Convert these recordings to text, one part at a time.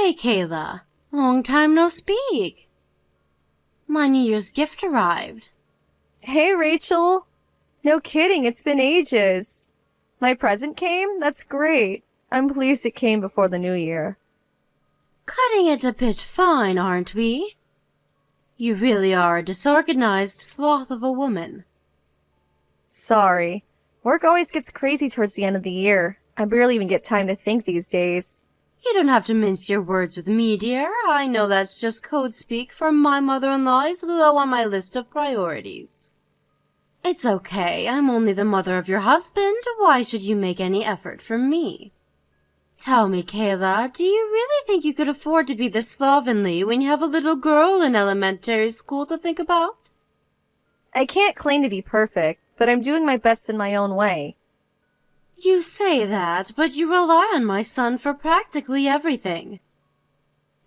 Hey, Kayla. Long time no speak. My New Year's gift arrived. Hey, Rachel. No kidding, it's been ages. My present came? That's great. I'm pleased it came before the new year. Cutting it a bit fine, aren't we? You really are a disorganized sloth of a woman. Sorry. Work always gets crazy towards the end of the year. I barely even get time to think these days. You don't have to mince your words with me, dear. I know that's just code speak for my mother-in-law is low on my list of priorities. It's okay. I'm only the mother of your husband. Why should you make any effort for me? Tell me, Kayla, do you really think you could afford to be this slovenly when you have a little girl in elementary school to think about? I can't claim to be perfect, but I'm doing my best in my own way. You say that, but you rely on my son for practically everything.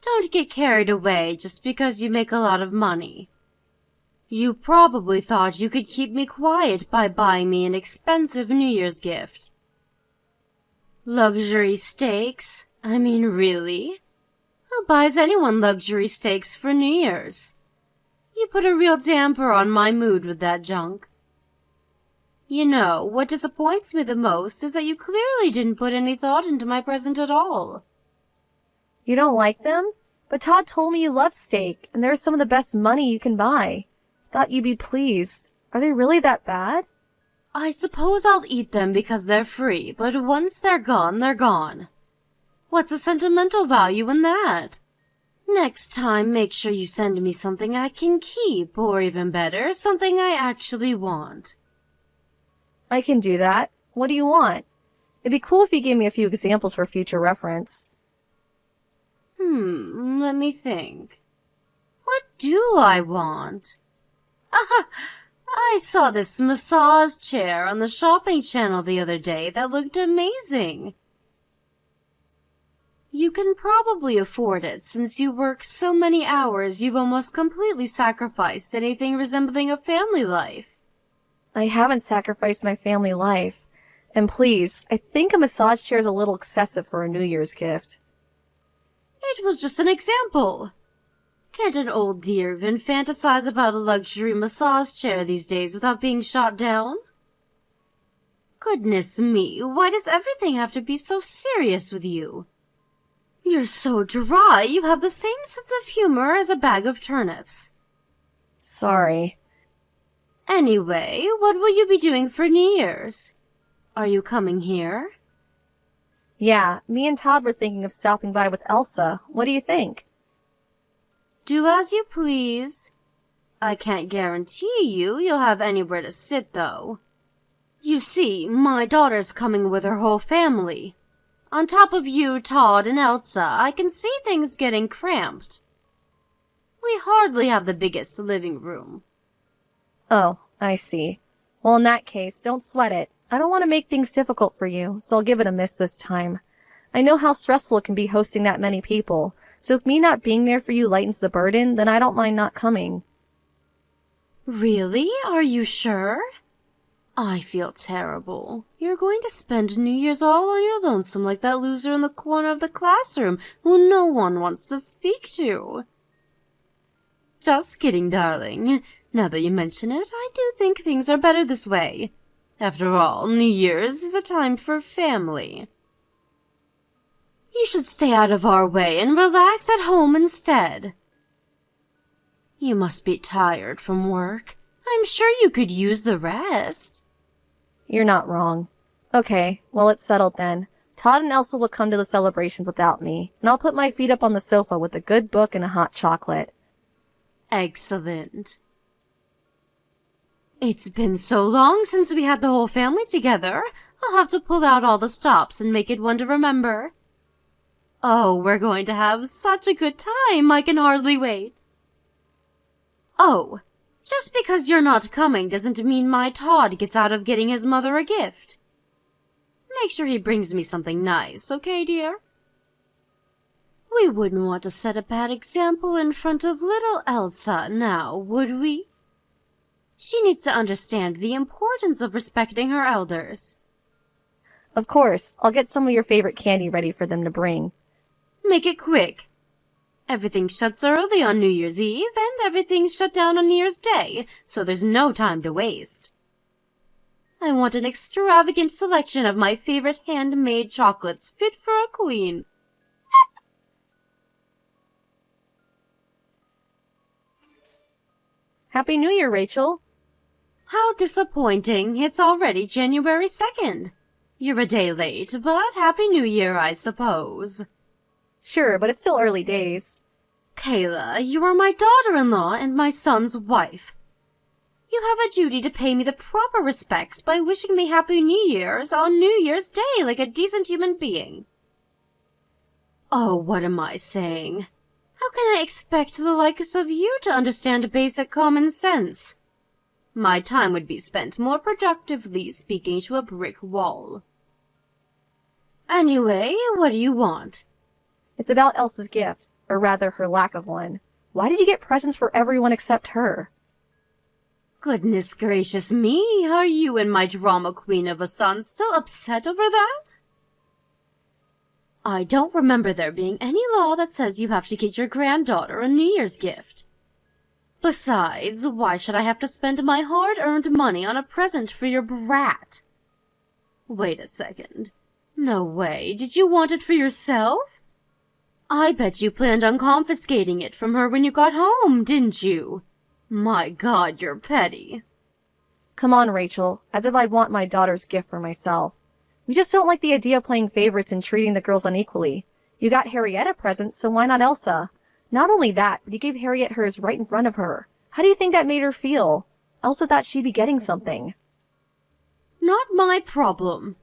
Don't get carried away just because you make a lot of money. You probably thought you could keep me quiet by buying me an expensive New Year's gift. Luxury steaks? I mean, really? Who buys anyone luxury steaks for New Year's? You put a real damper on my mood with that junk. You know, what disappoints me the most is that you clearly didn't put any thought into my present at all. You don't like them? But Todd told me you love steak, and they're some of the best money you can buy. Thought you'd be pleased. Are they really that bad? I suppose I'll eat them because they're free, but once they're gone, they're gone. What's the sentimental value in that? Next time, make sure you send me something I can keep, or even better, something I actually want. I can do that. What do you want? It'd be cool if you gave me a few examples for future reference. Let me think. What do I want? I saw this massage chair on the shopping channel the other day that looked amazing. You can probably afford it since you work so many hours you've almost completely sacrificed anything resembling a family life. I haven't sacrificed my family life. And please, I think a massage chair is a little excessive for a New Year's gift. It was just an example. Can't an old dear even fantasize about a luxury massage chair these days without being shot down? Goodness me, why does everything have to be so serious with you? You're so dry, you have the same sense of humor as a bag of turnips. Sorry. Anyway, what will you be doing for New Year's? Are you coming here? Yeah, me and Todd were thinking of stopping by with Elsa. What do you think? Do as you please. I can't guarantee you'll have anywhere to sit, though. You see, my daughter's coming with her whole family. On top of you, Todd, and Elsa, I can see things getting cramped. We hardly have the biggest living room. Oh, I see. Well, in that case, don't sweat it. I don't want to make things difficult for you, so I'll give it a miss this time. I know how stressful it can be hosting that many people, so if me not being there for you lightens the burden, then I don't mind not coming. Really? Are you sure? I feel terrible. You're going to spend New Year's all on your lonesome like that loser in the corner of the classroom who no one wants to speak to. Just kidding, darling. Now that you mention it, I do think things are better this way. After all, New Year's is a time for family. You should stay out of our way and relax at home instead. You must be tired from work. I'm sure you could use the rest. You're not wrong. Okay, well, it's settled then. Todd and Elsa will come to the celebrations without me, and I'll put my feet up on the sofa with a good book and a hot chocolate. Excellent. It's been so long since we had the whole family together. I'll have to pull out all the stops and make it one to remember. Oh, we're going to have such a good time, I can hardly wait. Oh, just because you're not coming doesn't mean my Todd gets out of getting his mother a gift. Make sure he brings me something nice, okay, dear? We wouldn't want to set a bad example in front of little Elsa now, would we? She needs to understand the importance of respecting her elders. Of course, I'll get some of your favorite candy ready for them to bring. Make it quick. Everything shuts early on New Year's Eve, and everything's shut down on New Year's Day, so there's no time to waste. I want an extravagant selection of my favorite handmade chocolates fit for a queen. Happy New Year, Rachel. How disappointing. It's already January 2nd. You're a day late, but Happy New Year, I suppose. Sure, but it's still early days. Kayla, you are my daughter-in-law and my son's wife. You have a duty to pay me the proper respects by wishing me Happy New Year's on New Year's Day like a decent human being. Oh, what am I saying? How can I expect the likes of you to understand basic common sense? My time would be spent more productively speaking to a brick wall. Anyway, what do you want? It's about Elsa's gift, or rather her lack of one. Why did you get presents for everyone except her? Goodness gracious me, are you and my drama queen of a son still upset over that? I don't remember there being any law that says you have to get your granddaughter a New Year's gift. Besides, why should I have to spend my hard-earned money on a present for your brat? Wait a second. No way, did you want it for yourself? I bet you planned on confiscating it from her when you got home, didn't you? My God, you're petty. Come on, Rachel, as if I'd want my daughter's gift for myself. We just don't like the idea of playing favorites and treating the girls unequally. You got Harriet a present, so why not Elsa? Not only that, but you gave Harriet hers right in front of her. How do you think that made her feel? Elsa thought she'd be getting something. Not my problem.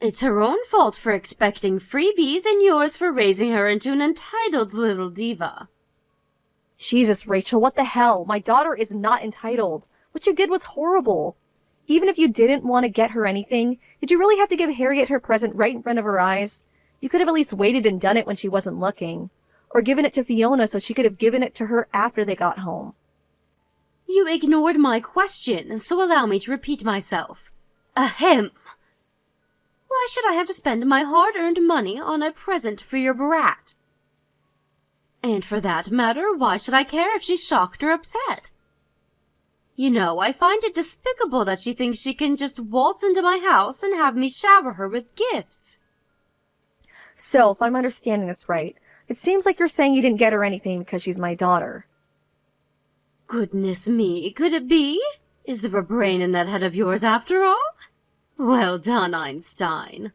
It's her own fault for expecting freebies and yours for raising her into an entitled little diva. Jesus, Rachel, what the hell? My daughter is not entitled. What you did was horrible. Even if you didn't want to get her anything, did you really have to give Harriet her present right in front of her eyes? You could have at least waited and done it when she wasn't looking. Or given it to Fiona so she could have given it to her after they got home. You ignored my question, so allow me to repeat myself. Ahem. Why should I have to spend my hard-earned money on a present for your brat? And for that matter, why should I care if she's shocked or upset? You know, I find it despicable that she thinks she can just waltz into my house and have me shower her with gifts. So, if I'm understanding this right, it seems like you're saying you didn't get her anything because she's my daughter. Goodness me, could it be? Is there a brain in that head of yours after all? Well done, Einstein.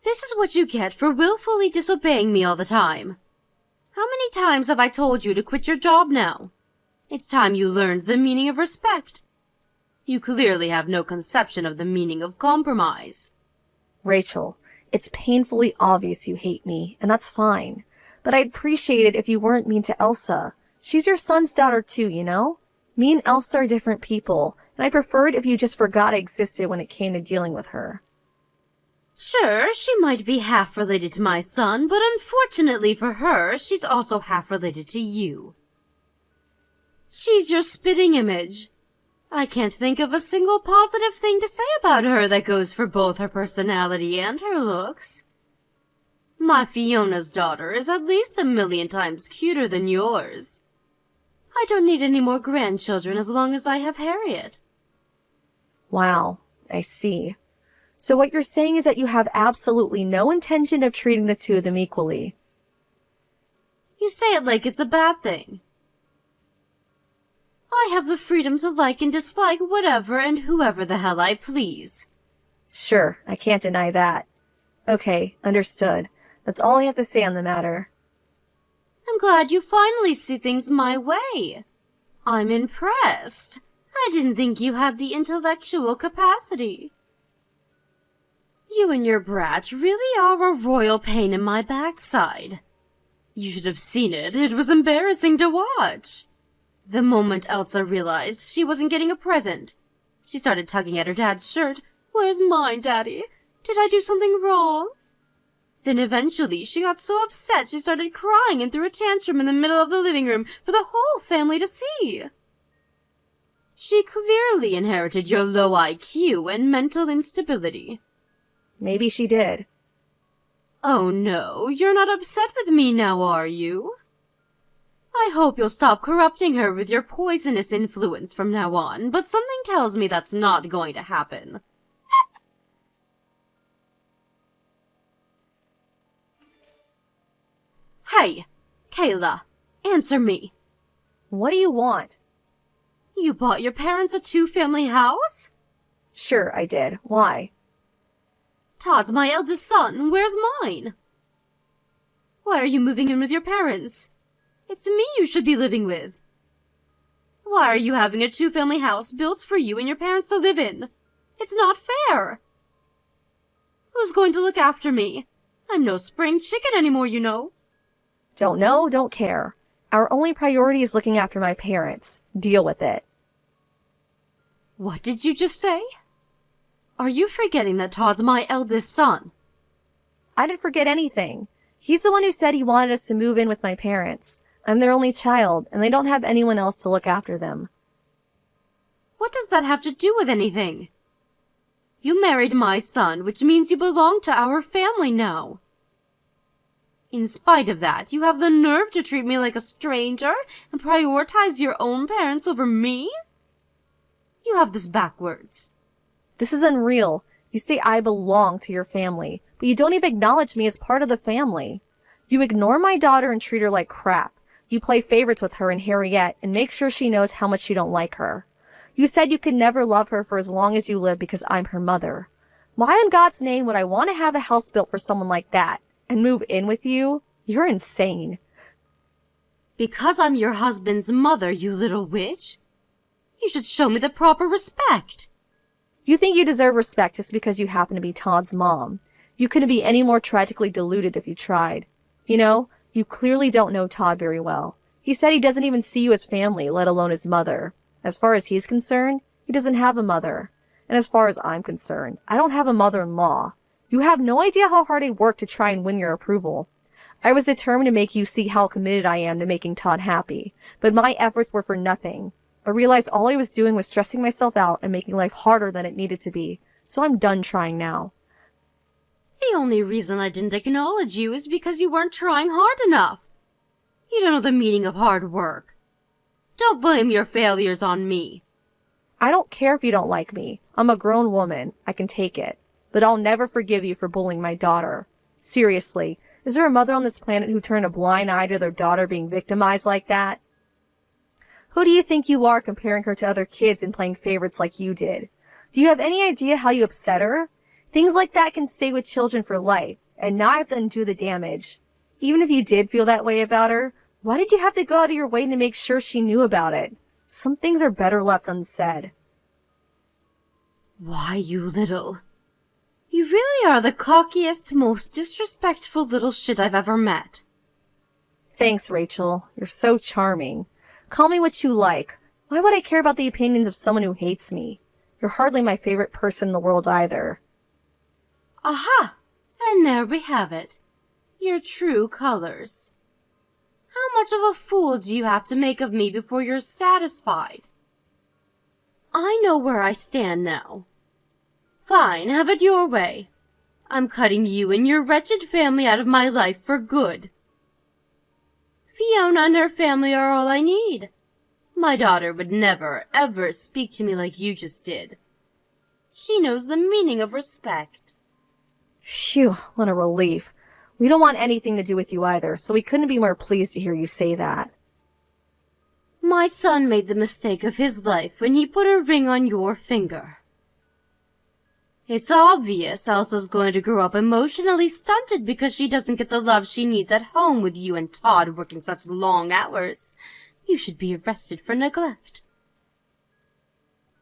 This is what you get for willfully disobeying me all the time. How many times have I told you to quit your job now? It's time you learned the meaning of respect. You clearly have no conception of the meaning of compromise. Rachel, it's painfully obvious you hate me, and that's fine. But I'd appreciate it if you weren't mean to Elsa. She's your son's daughter too, you know? Me and Elsa are different people, and I preferred if you just forgot I existed when it came to dealing with her. Sure, she might be half related to my son, but unfortunately for her, she's also half related to you. She's your spitting image. I can't think of a single positive thing to say about her that goes for both her personality and her looks. My Fiona's daughter is at least 1,000,000 times cuter than yours. I don't need any more grandchildren as long as I have Harriet. Wow, I see. So what you're saying is that you have absolutely no intention of treating the two of them equally. You say it like it's a bad thing. I have the freedom to like and dislike whatever and whoever the hell I please. Sure, I can't deny that. Okay, understood. That's all I have to say on the matter. I'm glad you finally see things my way. I'm impressed. I didn't think you had the intellectual capacity. You and your brat really are a royal pain in my backside. You should have seen it. It was embarrassing to watch. The moment Elsa realized she wasn't getting a present, she started tugging at her dad's shirt. Where's mine, Daddy? Did I do something wrong? Then eventually she got so upset she started crying and threw a tantrum in the middle of the living room for the whole family to see. She clearly inherited your low IQ and mental instability. Maybe she did. Oh no, you're not upset with me now, are you? I hope you'll stop corrupting her with your poisonous influence from now on, but something tells me that's not going to happen. Hey, Kayla, answer me. What do you want? You bought your parents a two-family house? Sure, I did. Why? Todd's my eldest son. Where's mine? Why are you moving in with your parents? It's me you should be living with. Why are you having a two-family house built for you and your parents to live in? It's not fair. Who's going to look after me? I'm no spring chicken anymore, you know. Don't know, don't care. Our only priority is looking after my parents. Deal with it. What did you just say? Are you forgetting that Todd's my eldest son? I didn't forget anything. He's the one who said he wanted us to move in with my parents. I'm their only child, and they don't have anyone else to look after them. What does that have to do with anything? You married my son, which means you belong to our family now. In spite of that, you have the nerve to treat me like a stranger and prioritize your own parents over me? You have this backwards. This is unreal. You say I belong to your family, but you don't even acknowledge me as part of the family. You ignore my daughter and treat her like crap. You play favorites with her and Harriet and make sure she knows how much you don't like her. You said you could never love her for as long as you live because I'm her mother. Why in God's name would I want to have a house built for someone like that and move in with you? You're insane. Because I'm your husband's mother, you little witch. You should show me the proper respect. You think you deserve respect just because you happen to be Todd's mom. You couldn't be any more tragically deluded if you tried. You know, you clearly don't know Todd very well. He said he doesn't even see you as family, let alone his mother. As far as he's concerned, he doesn't have a mother. And as far as I'm concerned, I don't have a mother-in-law. You have no idea how hard I worked to try and win your approval. I was determined to make you see how committed I am to making Todd happy, but my efforts were for nothing. I realized all I was doing was stressing myself out and making life harder than it needed to be, so I'm done trying now. The only reason I didn't acknowledge you is because you weren't trying hard enough. You don't know the meaning of hard work. Don't blame your failures on me. I don't care if you don't like me. I'm a grown woman. I can take it. But I'll never forgive you for bullying my daughter. Seriously, is there a mother on this planet who turned a blind eye to their daughter being victimized like that? Who do you think you are comparing her to other kids and playing favorites like you did? Do you have any idea how you upset her? Things like that can stay with children for life, and now I have to undo the damage. Even if you did feel that way about her, why did you have to go out of your way to make sure she knew about it? Some things are better left unsaid. Why, you little... You really are the cockiest, most disrespectful little shit I've ever met. Thanks, Rachel. You're so charming. Call me what you like. Why would I care about the opinions of someone who hates me? You're hardly my favorite person in the world either. Aha! And there we have it. Your true colors. How much of a fool do you have to make of me before you're satisfied? I know where I stand now. Fine, have it your way. I'm cutting you and your wretched family out of my life for good. Fiona and her family are all I need. My daughter would never, ever speak to me like you just did. She knows the meaning of respect. Phew, what a relief. We don't want anything to do with you either, so we couldn't be more pleased to hear you say that. My son made the mistake of his life when he put a ring on your finger. It's obvious Elsa's going to grow up emotionally stunted because she doesn't get the love she needs at home with you and Todd working such long hours. You should be arrested for neglect.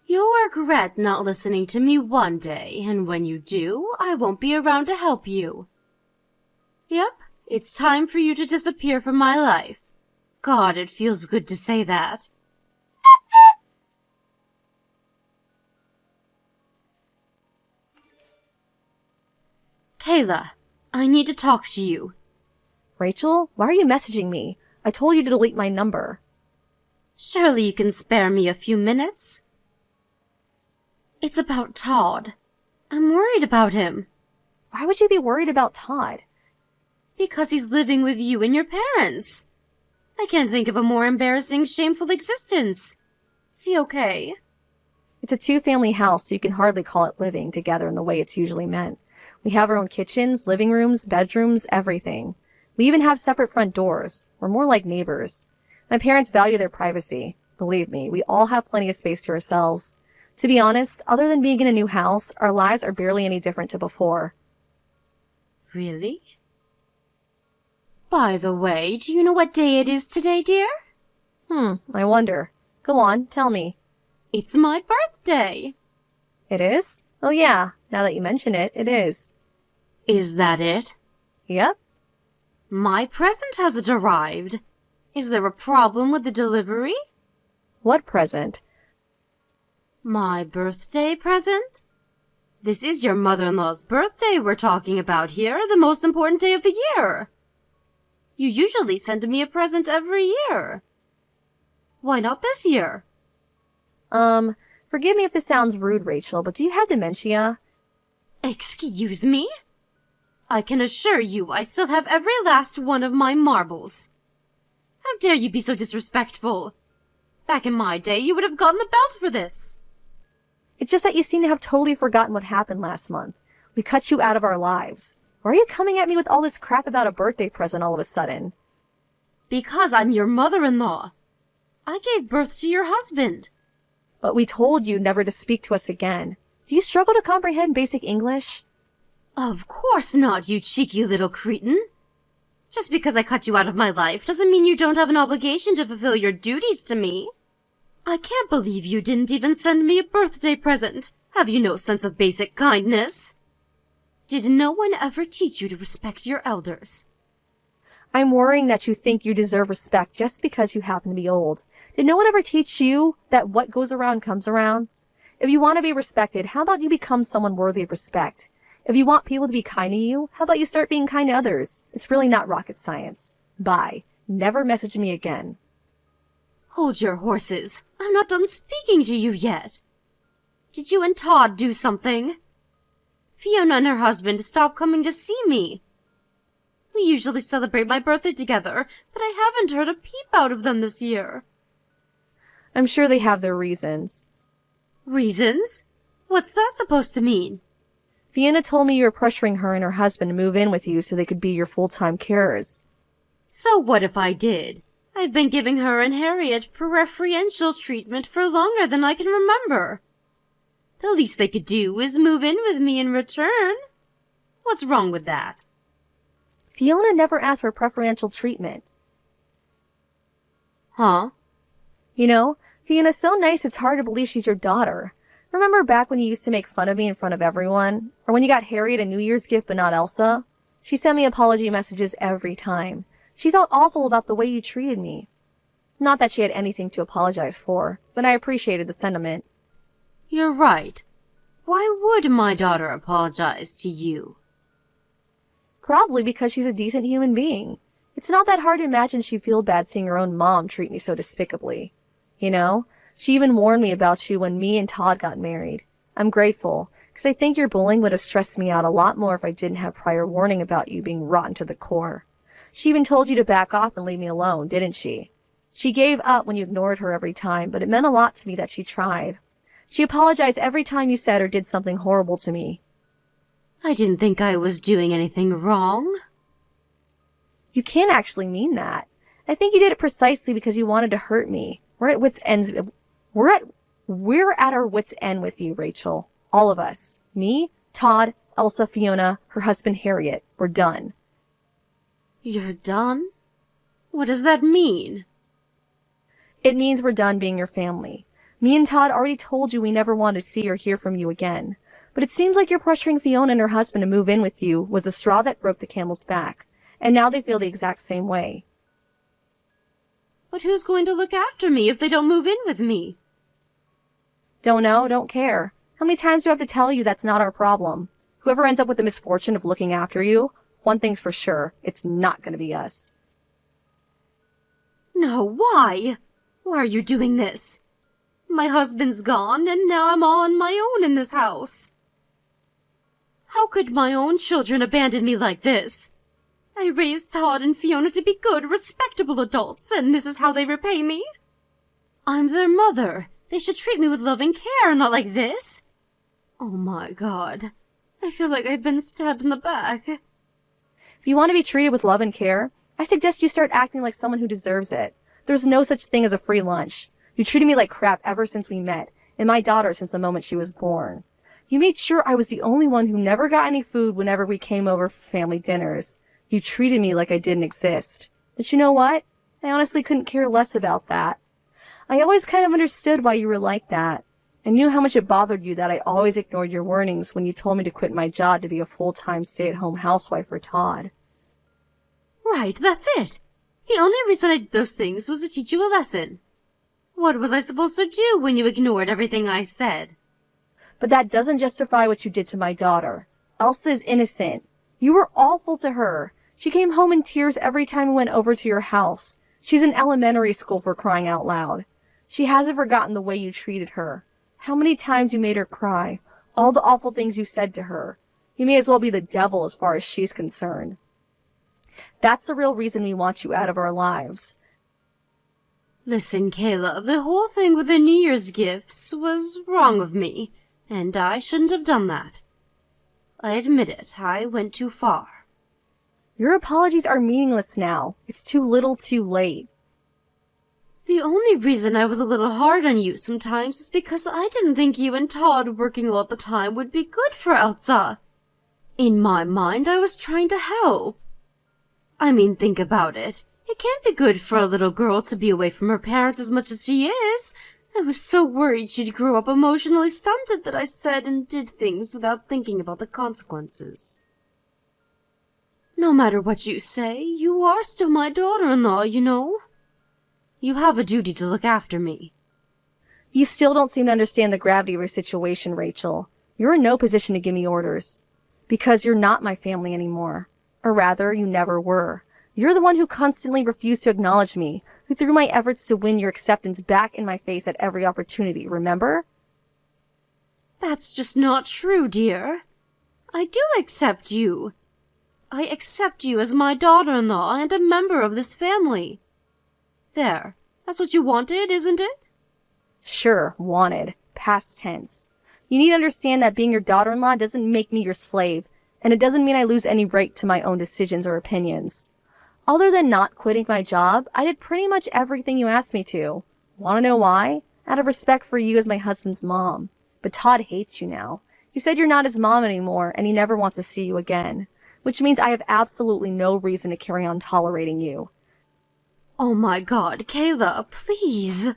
You'll regret not listening to me one day, and when you do, I won't be around to help you. Yep, it's time for you to disappear from my life. God, it feels good to say that. Kayla, I need to talk to you. Rachel, why are you messaging me? I told you to delete my number. Surely you can spare me a few minutes? It's about Todd. I'm worried about him. Why would you be worried about Todd? Because he's living with you and your parents. I can't think of a more embarrassing, shameful existence. Is he okay? It's a two-family house, so you can hardly call it living together in the way it's usually meant. We have our own kitchens, living rooms, bedrooms, everything. We even have separate front doors. We're more like neighbors. My parents value their privacy. Believe me, we all have plenty of space to ourselves. To be honest, other than being in a new house, our lives are barely any different to before. Really? By the way, do you know what day it is today, dear? I wonder. Go on, tell me. It's my birthday. It is? Oh yeah, now that you mention it, it is. Is that it? Yep. My present hasn't arrived. Is there a problem with the delivery? What present? My birthday present? This is your mother-in-law's birthday we're talking about here, the most important day of the year. You usually send me a present every year. Why not this year? Forgive me if this sounds rude, Rachel, but do you have dementia? Excuse me? I can assure you I still have every last one of my marbles. How dare you be so disrespectful? Back in my day, you would have gotten the belt for this. It's just that you seem to have totally forgotten what happened last month. We cut you out of our lives. Why are you coming at me with all this crap about a birthday present all of a sudden? Because I'm your mother-in-law. I gave birth to your husband. But we told you never to speak to us again. Do you struggle to comprehend basic English? Of course not, you cheeky little cretin. Just because I cut you out of my life doesn't mean you don't have an obligation to fulfill your duties to me. I can't believe you didn't even send me a birthday present. Have you no sense of basic kindness? Did no one ever teach you to respect your elders? I'm worrying that you think you deserve respect just because you happen to be old. Did no one ever teach you that what goes around comes around? If you want to be respected, how about you become someone worthy of respect? If you want people to be kind to you, how about you start being kind to others? It's really not rocket science. Bye. Never message me again. Hold your horses. I'm not done speaking to you yet. Did you and Todd do something? Fiona and her husband stopped coming to see me. We usually celebrate my birthday together, but I haven't heard a peep out of them this year. I'm sure they have their reasons. Reasons? What's that supposed to mean? Fiona told me you were pressuring her and her husband to move in with you so they could be your full-time carers. So what if I did? I've been giving her and Harriet preferential treatment for longer than I can remember. The least they could do is move in with me in return. What's wrong with that? Fiona never asked for preferential treatment. Huh? You know, Fiona's so nice it's hard to believe she's your daughter. Remember back when you used to make fun of me in front of everyone? Or when you got Harriet a New Year's gift but not Elsa? She sent me apology messages every time. She felt awful about the way you treated me. Not that she had anything to apologize for, but I appreciated the sentiment. You're right. Why would my daughter apologize to you? Probably because she's a decent human being. It's not that hard to imagine she'd feel bad seeing her own mom treat me so despicably. You know, she even warned me about you when me and Todd got married. I'm grateful, because I think your bullying would have stressed me out a lot more if I didn't have prior warning about you being rotten to the core. She even told you to back off and leave me alone, didn't she? She gave up when you ignored her every time, but it meant a lot to me that she tried. She apologized every time you said or did something horrible to me. I didn't think I was doing anything wrong. You can't actually mean that. I think you did it precisely because you wanted to hurt me. We're at wit's ends. We're at our wit's end with you, Rachel. All of us. Me, Todd, Elsa, Fiona, her husband Harriet. We're done. You're done? What does that mean? It means we're done being your family. Me and Todd already told you we never wanted to see or hear from you again. But it seems like you're pressuring Fiona and her husband to move in with you was the straw that broke the camel's back. And now they feel the exact same way. But who's going to look after me if they don't move in with me? Don't know, don't care. How many times do I have to tell you that's not our problem? Whoever ends up with the misfortune of looking after you, one thing's for sure, it's not going to be us. No, why? Why are you doing this? My husband's gone, and now I'm all on my own in this house. How could my own children abandon me like this? I raised Todd and Fiona to be good, respectable adults, and this is how they repay me? I'm their mother. They should treat me with love and care, not like this. Oh my God. I feel like I've been stabbed in the back. If you want to be treated with love and care, I suggest you start acting like someone who deserves it. There's no such thing as a free lunch. You treated me like crap ever since we met, and my daughter since the moment she was born. You made sure I was the only one who never got any food whenever we came over for family dinners. You treated me like I didn't exist. But you know what? I honestly couldn't care less about that. I always kind of understood why you were like that. I knew how much it bothered you that I always ignored your warnings when you told me to quit my job to be a full-time stay-at-home housewife for Todd. Right, that's it. The only reason I did those things was to teach you a lesson. What was I supposed to do when you ignored everything I said? But that doesn't justify what you did to my daughter. Elsa is innocent. You were awful to her. She came home in tears every time we went over to your house. She's in elementary school, for crying out loud. She hasn't forgotten the way you treated her. How many times you made her cry. All the awful things you said to her. You may as well be the devil as far as she's concerned. That's the real reason we want you out of our lives. Listen, Kayla, the whole thing with the New Year's gifts was wrong of me, and I shouldn't have done that. I admit it, I went too far. Your apologies are meaningless now. It's too little too late. The only reason I was a little hard on you sometimes is because I didn't think you and Todd working all the time would be good for Elsa. In my mind, I was trying to help. I mean, think about it. It can't be good for a little girl to be away from her parents as much as she is. I was so worried she'd grow up emotionally stunted that I said and did things without thinking about the consequences. No matter what you say, you are still my daughter-in-law, you know. You have a duty to look after me. You still don't seem to understand the gravity of your situation, Rachel. You're in no position to give me orders. Because you're not my family anymore. Or rather, you never were. You're the one who constantly refused to acknowledge me, who threw my efforts to win your acceptance back in my face at every opportunity, remember? That's just not true, dear. I do accept you. I accept you as my daughter-in-law and a member of this family. There, that's what you wanted, isn't it? Sure, wanted. Past tense. You need to understand that being your daughter-in-law doesn't make me your slave, and it doesn't mean I lose any right to my own decisions or opinions. Other than not quitting my job, I did pretty much everything you asked me to. Want to know why? Out of respect for you as my husband's mom. But Todd hates you now. He said you're not his mom anymore, and he never wants to see you again. Which means I have absolutely no reason to carry on tolerating you. Oh my God, Kayla, please.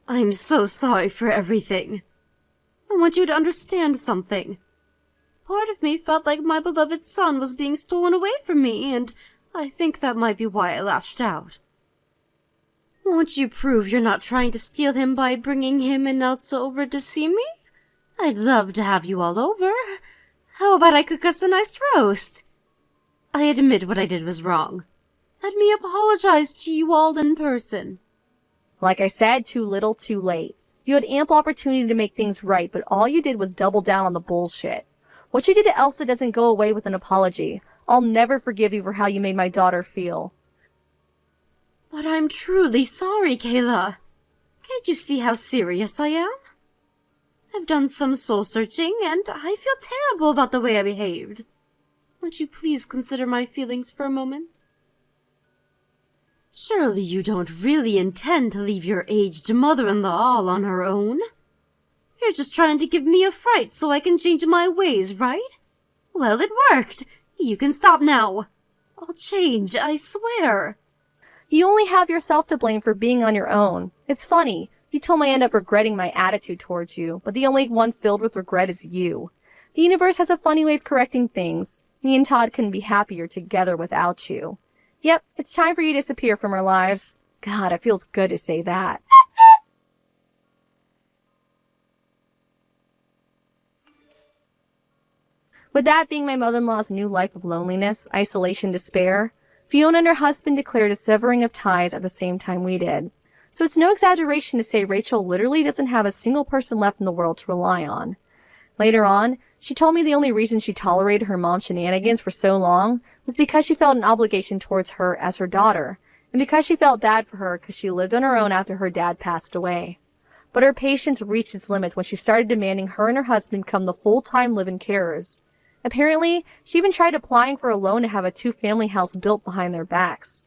I'm so sorry for everything. I want you to understand something. Part of me felt like my beloved son was being stolen away from me, and I think that might be why I lashed out. Won't you prove you're not trying to steal him by bringing him and Elsa over to see me? I'd love to have you all over. How about I cook us a nice roast? I admit what I did was wrong. Let me apologize to you all in person. Like I said, too little, too late. You had ample opportunity to make things right, but all you did was double down on the bullshit. What you did to Elsa doesn't go away with an apology. I'll never forgive you for how you made my daughter feel. But I'm truly sorry, Kayla. Can't you see how serious I am? I've done some soul-searching, and I feel terrible about the way I behaved. Won't you please consider my feelings for a moment? Surely you don't really intend to leave your aged mother-in-law all on her own? You're just trying to give me a fright so I can change my ways, right? Well, it worked. You can stop now. I'll change, I swear. You only have yourself to blame for being on your own. It's funny. You told me I end up regretting my attitude towards you, but the only one filled with regret is you. The universe has a funny way of correcting things. Me and Todd couldn't be happier together without you. Yep, it's time for you to disappear from our lives. God, it feels good to say that. With that being my mother-in-law's new life of loneliness, isolation, despair, Fiona and her husband declared a severing of ties at the same time we did. So it's no exaggeration to say Rachel literally doesn't have a single person left in the world to rely on. Later on, she told me the only reason she tolerated her mom's shenanigans for so long was because she felt an obligation towards her as her daughter, and because she felt bad for her because she lived on her own after her dad passed away. But her patience reached its limits when she started demanding her and her husband become the full-time live-in carers. Apparently, she even tried applying for a loan to have a two-family house built behind their backs.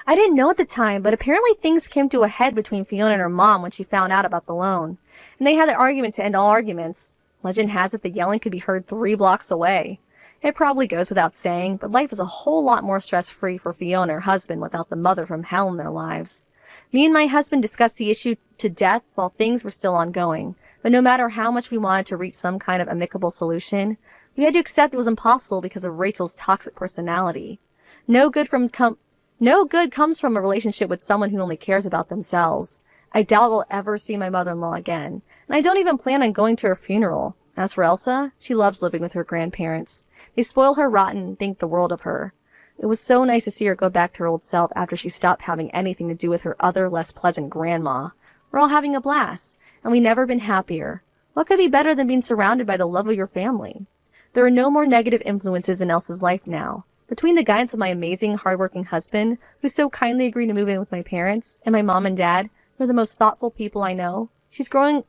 I didn't know at the time, but apparently things came to a head between Fiona and her mom when she found out about the loan. And they had an argument to end all arguments. Legend has it the yelling could be heard 3 blocks away. It probably goes without saying, but life is a whole lot more stress-free for Fiona and her husband without the mother from hell in their lives. Me and my husband discussed the issue to death while things were still ongoing, but no matter how much we wanted to reach some kind of amicable solution, we had to accept it was impossible because of Rachel's toxic personality. No good comes from a relationship with someone who only cares about themselves. I doubt I'll ever see my mother-in-law again, and I don't even plan on going to her funeral. As for Elsa, she loves living with her grandparents. They spoil her rotten and think the world of her. It was so nice to see her go back to her old self after she stopped having anything to do with her other, less pleasant grandma. We're all having a blast, and we've never been happier. What could be better than being surrounded by the love of your family? There are no more negative influences in Elsa's life now. Between the guidance of my amazing, hardworking husband, who so kindly agreed to move in with my parents, and my mom and dad, who are the most thoughtful people I know, she's growing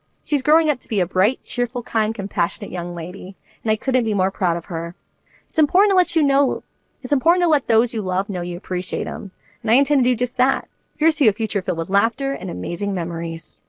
up to be a bright, cheerful, kind, compassionate young lady, and I couldn't be more proud of her. It's important to let those you love know you appreciate them, and I intend to do just that. Here's to a future filled with laughter and amazing memories.